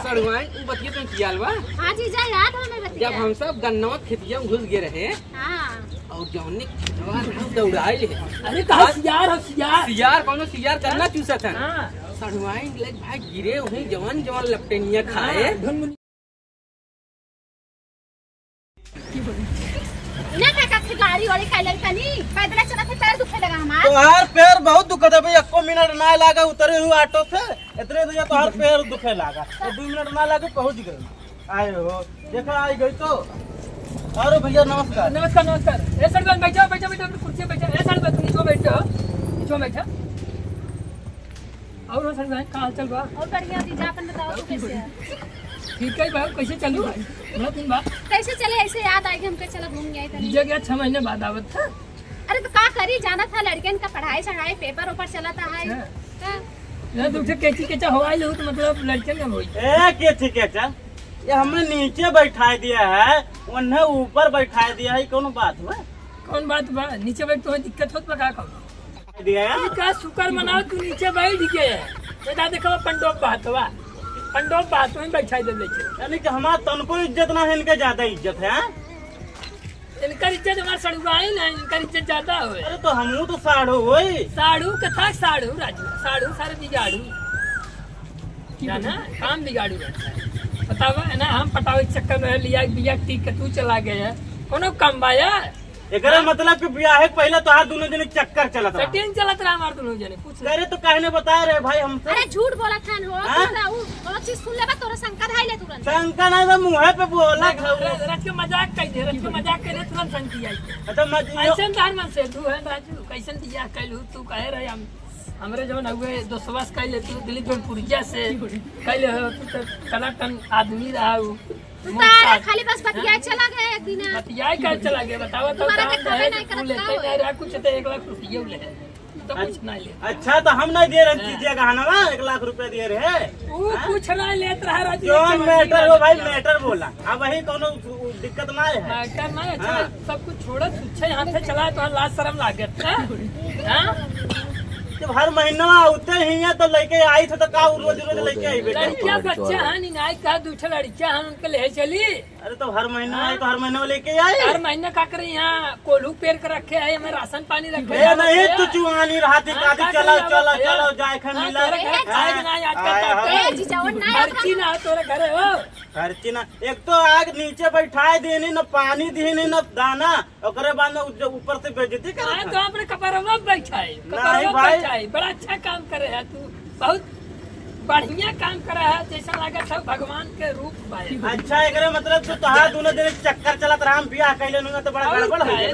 सड़वाई उ बतिया तुम कियाल बा। हां जीजा याद है हमें बतिया। जब हम सब गन्नवा खेतिया में घुस गए रहे हां और जौने खेतवा हम दौड़ाए ले। अरे कहा सियार सियार कौनो सियार करना चूसत है। हां सड़वाई लग भाई गिरे वही जवान जवान लपटेनिया खाए। ना का गाड़ी वाली खाइले तनी पैदल चला थे पैर दुखे लगा हमार। तोहार पैर बहुत दुखत है भाई। एको मिनट ना लागा उतरे हुए ऑटो से इतने तो तोहार पैर दुखे लागा तो 2 मिनट ना लागे पहुंच गए। आए हो देखो आई गई तो। अरे भैया नमस्कार। नमस्कार नमस्कार। ए सर बैठो बैठो बैठो अपनी कुर्सी पे बैठो। ए सर नीचे बैठो और सर कहाँ हाल चल बा? और बढ़िया जीजा अपन बताओ तू कैसे है? ठीक है भाई कैसे चलू भाई? बड़ा दिन बाद कैसे चले ऐसे याद आई कि हमके चला घूम गए तनी। जगह 6 महीने बाद आवत था। अरे तो का करी जाना था लड़कियन का पढ़ाई चढ़ाई पेपर ऊपर चला था है। ना तुझे कैची कैचा हवाई लो तो मतलब लड़के ना होई। ए के ठीक है चा ये हमने नीचे बैठा दिया है उन्हें ऊपर बैठा दिया है। कौन बात है? कौन बात बा? नीचे बैठ तो दिक्कत होत बा का कौन? दिया है का शुक्र मनाओ तू नीचे बैठ के। बेटा देखो पंडोप बात बा। पंडोप बात में बैठा दे नीचे। यानी कि हमारा तनको इज्जत ना है इनके ज्यादा इज्जत है। इनका इज्जत हमारा सड़ुआई ना इनका इज्जत ज्यादा होए। अरे तो हमू तो साढ़ो होई। साड़ू कथा साड़ू राजू साड़ू सारे बिगाड़ू जाना काम बिगाड़ू रहता है। बतावा है ना हम पटावे के चक्कर में लिया बिया टीक के तू चला गया कोनो कम बाया। एकरा मतलब कि ब्याह के पहले तो हर दोनों जने चक्कर चलत रहा। सेटिंग चलत रहा हमार दोनों जने पूछ ले। अरे तो कहने बताए रहे भाई हमसे। अरे झूठ बोला था हो हाँ? कोनो चीज सुन लेबा तोरा शंका धाई ले तुरंत। शंका ना तो मुंह पे बोला रच के मजाक कर दे रच के मजाक करे तुरंत शंकी आई। अच्छा ऐसन तार मन से तू है राजू कैसन दिया कहलू तू कहे रहे हमरे जवन हुए दोस्तवास कहले तू दिल्ली जोनपुरिया से कहले हो तू तो कलाकन आदमी रहा तू तारा खाली बस बतिया चला गया एक दिन। बतिया कर चला गया बतावा तो तुम्हारा काम देखा है नहीं तू करत लेते का नहीं रहा कुछ तो 1 लाख रुपये ले तो कुछ नहीं ले। अच्छा तो हम नहीं दे रहे चीजें गहना ना 1 लाख रुपए दे रहे। वो कुछ नहीं लेत रहा राजू। जो मैटर हो भाई मैटर बोला अब वही कोनो दिक्कत ना है। मैटर नहीं अच्छा सब कुछ छोड़ा अच्छे हाथ से चला तो लाज शर्म लागत हां। जब हर महीना उतने ही है तो लेके आई थे तो का रोज रोज लेके आई बेटा। लड़कियां बच्चे हैं नहीं आई का दूठे लड़कियां हैं उनके ले चली। अरे तो हर महीना आई तो हर महीने लेके आई। हर महीने का करे यहाँ कोल्हू पेड़ के रखे है हमें राशन पानी रखे ये नहीं तू चुहानी रहा थी कादी चलो चलो चलो जाए खा मिला। ए जीजा और ना खर्ची ना तोरे घरे हो खर्ची ना एक तो आग नीचे बैठाए देनी न पानी देनी न दाना ओकरे बाद में ऊपर से बेइज्जती हाँ, करे। तो अपने कपड़वा बैठाए नहीं कपड़वा भाई। बैठाए बड़ा अच्छा काम करे है तू बहुत बढ़िया काम करे है जैसा लगा था भगवान के रूप भाई। अच्छा एकरे मतलब तू तोहार दोनों दिन चक्कर चलत रहा हम बियाह कैले नुगा तो बड़ा गड़बड़ हो गया।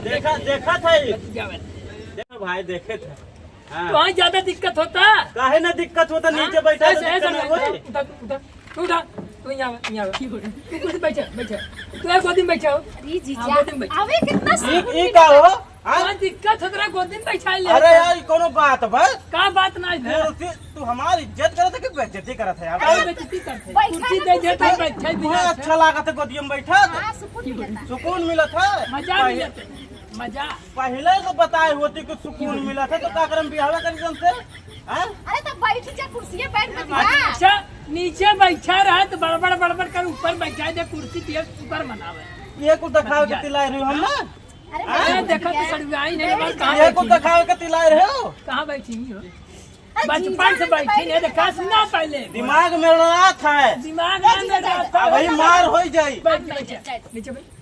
देखा देखा था देखो भाई देखे थे। हाँ। तो वहाँ ज्यादा दिक्कत होता काहे ना दिक्कत होता नीचे बैठा तो दिक्कत ना होई। तू यहाँ तू बैठा बैठा तू गोदी में बैठा हो। अरे जीजा हाँ, गोदी में बैठा। अबे कितना ई का हो वहाँ दिक्कत होता गोदी में बैठा ले। अरे यार कोनो बात बा का बात नहीं है तू हमारी इज्जत करत है कि बेइज्जती करत है यार। काहे बेइज्जती करते कुर्सी दे दे तो बैठे बड़ा अच्छा लागत है गोदिया में बैठा हां सुकून मिलता। सुकून मिला था। मजा मिलते मजा। पहले तो बताए होती कि सुकून मिला था तो का करम बियाह कर से। हाँ? अरे तो बैठ जा कुर्सी पे बैठ मत अच्छा नीचे बैठा रहा तो बड़बड़ बड़बड़ कर ऊपर बैठा दे कुर्सी पे ऊपर मनावे। ये कुछ दिखाओ के तिलाए रहे हो हम ना। अरे देखो तो सड़ुआई नहीं बात कहाँ ये कुछ बैठी दिखाओ के तिलाए रहे हो। कहाँ बैठी हो बचपन से बैठी नहीं देखा सुना पहले दिमाग में रात है दिमाग में रहता है। वही मार हो जाई। बैठ नीचे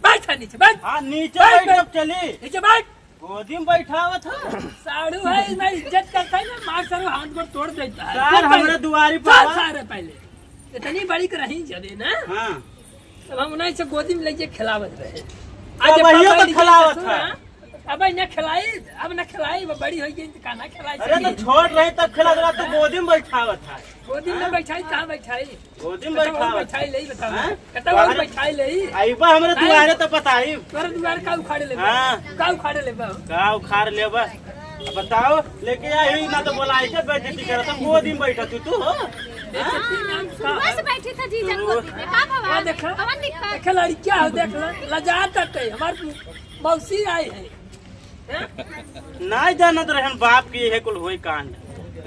बैठ नीचे बैठ हाँ नीचे बैठ जब चली नीचे बैठ गोदी में बैठावत था। साड़ू है इसमें इज्जत करता है ना मार सारू हाथ को तोड़ देता है। यार हमरे दुआरी पर सारे पहले इतनी बड़ी रही जदे ना हाँ तब हम उन्हें से गोदी में लेके खिलावत रहे। अब वही तो खिलावत था। अब न खिलाई अब न खिलाई वो बड़ी हो गई तो खाना खिलाई। अरे तो छोड़ रही तब खिला रहा तो गोदी में बैठावत था। गोदी में बैठाई कहाँ बैठाई गोदी में बैठावत बैठाई ले बताओ हाँ? कतवा बैठाई ले आईबा हमरे दुआरे तो बताई। तोरा दुआर का उखाड़े ले हाँ। का उखाड़े ले का उखाड़ लेबा बताओ लेके आई ना तो बोला ऐसे बेइज्जती करत हम गोदी में बैठा तू हो। सुबह से बैठी था जीजा गोदी में का भवा देखा कवन दिक्कत। देख लड़किया हो देख लजा तक हमारे मौसी आई है नहीं जानत रहन बाप की है कुल होई कांड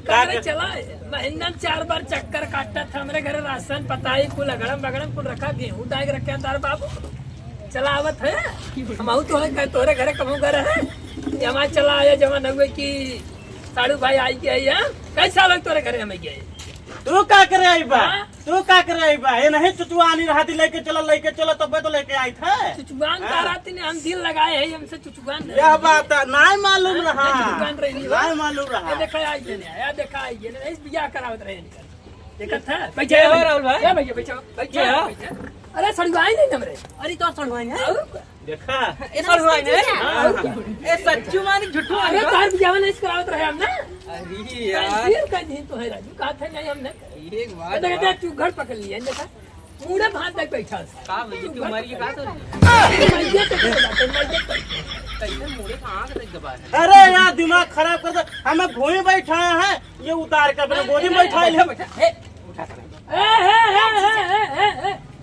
कहाँ चला महीना 4 बार चक्कर काटता था हमारे घर राशन पताई कुल अगड़म बगड़म कुल रखा गेहूं डाग रखे तार बाबू चला आवत है हम तो है तोरे घरे कमो घर है हमारे चला आया जवान हुए कि साड़ू भाई आई के आई है कैसा लोग तोरे घरे हमें गए तू का करे आई बा हाँ? तू का करे आई बा ये नहीं चुचुआ आनी रहती लेके चलो तब तो लेके आई था चुचुगान का रात ने हम दिल लगाए है हमसे चुचुगान यह बात नहीं मालूम रहा चुचुगान रही नहीं मालूम रहा देखा आई ने आया देखा आई ने इस बियाह करावत रहे देखा था बैठे राहुल भाई ए भैया बैठो बैठो अरे सड़वाई नहीं हमरे अरे तो सड़वाई है देखा ए सड़वाई है ए सच्चू मानी झूठू अरे तार बियाह नहीं करावत रहे हमने अरे यार फिर का नहीं तो है राजू कहा था नहीं हमने एक बात देखा तू घर पकड़ लिया देखा पूरा भात तक बैठा का भैया तुम्हारी ये बात हो कैसे मुड़े कहां से दबा है अरे यार दिमाग खराब कर दे हमें भूमि बैठाए हैं ये उतार के अपने गोदी में बैठाए हम उठा कर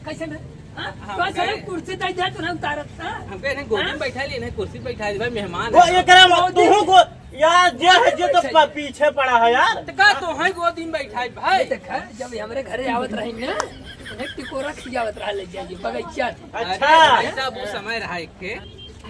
कैसे में कैसे कुर्सी तक जा तू ना उतारत था हमके नहीं गोदी में बैठा लिए नहीं कुर्सी पे बैठा ली भाई मेहमान वो ये करे तू को यार जे तो पीछे पड़ा है यार तो का तो है गोदी में बैठा भाई देखा जब हमारे घरे आवत रही ना एक टिकोरा खियावत रहा ले जाइए बगैचा अच्छा ऐसा वो समय रहा एक के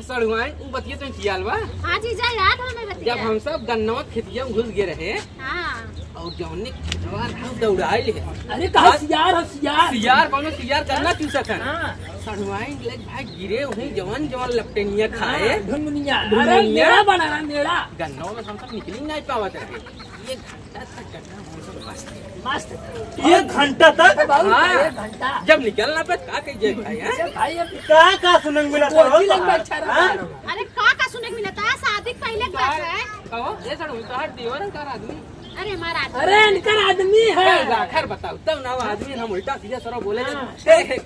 सड़वाई उ बतिया तो कियाल बा हां जी जा याद हमें बतिया जब हम सब गन्नवा खेतिया में घुस गए रहे हां और जौने खेतवा रहा दौड़ाई ले अरे कहा सियार सियार कौनो सियार करना क्यों सकन हां सड़वाई ले भाई गिरे वहीं जवान जवान लपटेनिया खाए ढुनमुनिया अरे मेरा बना रहा मेरा गन्नवा में हम सब निकल नहीं पावत रहे ये घंटा तक गन्ना हम सब मस्त मस्त ये घंटा तक हाँ। एक घंटा जब निकलना पे का कहिए भाई हैं भाई अब का सुनने मिला तो कोची लग बैठा रहा अरे का सुने मिला था शादी पहले की बात है कहो ये सड़वाई तो हट देवर का आदमी अरे हमारा अरे इनका आदमी है खैर बताओ तब ना वो आदमी हम उल्टा सीधा सरो बोले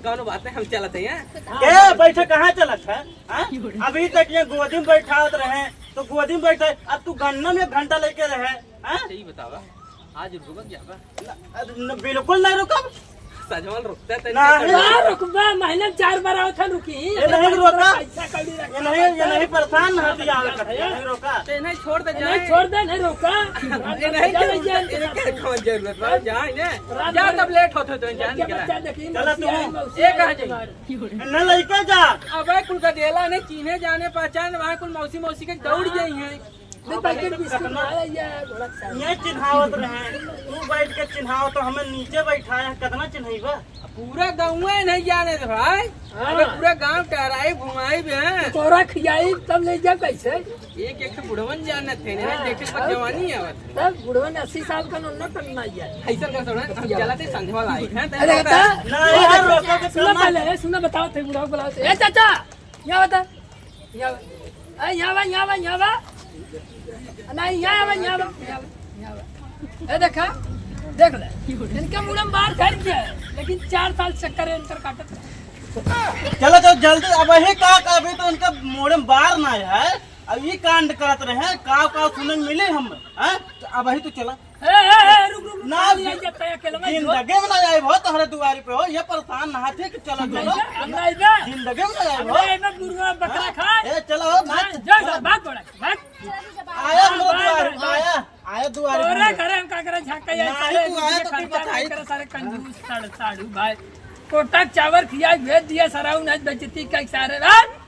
कौन बात है हम चलते हैं के बैठे कहाँ चला था हाँ? अभी तक ये गोदी में बैठावत रहे तो गोदी में बैठे अब तू गन्ना में 1 घंटा लेके रहे हाँ? सही बतावा आज रुक जावा बिल्कुल नहीं रुका सजवल रुकता है यार रुकबा महीने 4 बार आओ था रुकी ये नहीं रोका पैसा कौड़ी रख ये नहीं परेशान नहीं दिया नहीं रोका ते नहीं छोड़ दे नहीं छोड़ दे नहीं रोका ये नहीं कौन जरूरत है जा ने जा तब लेट होते तो जान निकला ये कहां जाई न लेके जा अबे कुल का देला ने चीने जाने पहचान वहां कुल मौसी के दौड़ गई हैं पैकेट बिस्कुट मारा ये घोड़ा सा ये चिन्हावत रहे तू बैठ के चिन्हाव तो हमें नीचे बैठाया कितना चिन्हैबा पूरा गाँव नहीं जाने दे भाई अबे पूरा गांव टहराई घुमाई भी है तोरा खियाई तब ले जा कैसे एक बुढ़वन जाने थे ना देखे पर जवानी है तब बुढ़वन 80 साल का नन्ना करना है ऐसा का थोड़ा हम चलाते संध्या वाला आई हैं अरे बता नहीं यार रोका के सुना पहले सुना बताओ थे बुढ़ाओ बुलाओ ए चाचा यहाँ बता यहाँ नहीं यहाँ ए देखा देख ले इनका मुड़म बाहर घर के लेकिन 4 साल चक्कर इनकर काटत चलो तो जल्दी अब वही का अभी तो उनका मोड़े में बार ना है अब ये कांड करत रहे का सुने मिले हम हैं अब वही तो चला रुक ना जाता है अकेला में जिंदगी में ना आए हो तोहरे दुआरी पे हो ये परेशान ना थे कि चलो चलो हमरा इधर जिंदगी में ना आए हो हमरा इधर मुर्गा बकरा खा ए चलो जा भाग बड़ा भाग आया दुआरी आया दुआरी तोरे घरे हम का करे झाका या नहीं, तू आया तो फिर बताई। सारे कंजूस साड़ू भाई कोटक चावल खिया भेज दिया सराऊ न बेइज्जती का सारे रात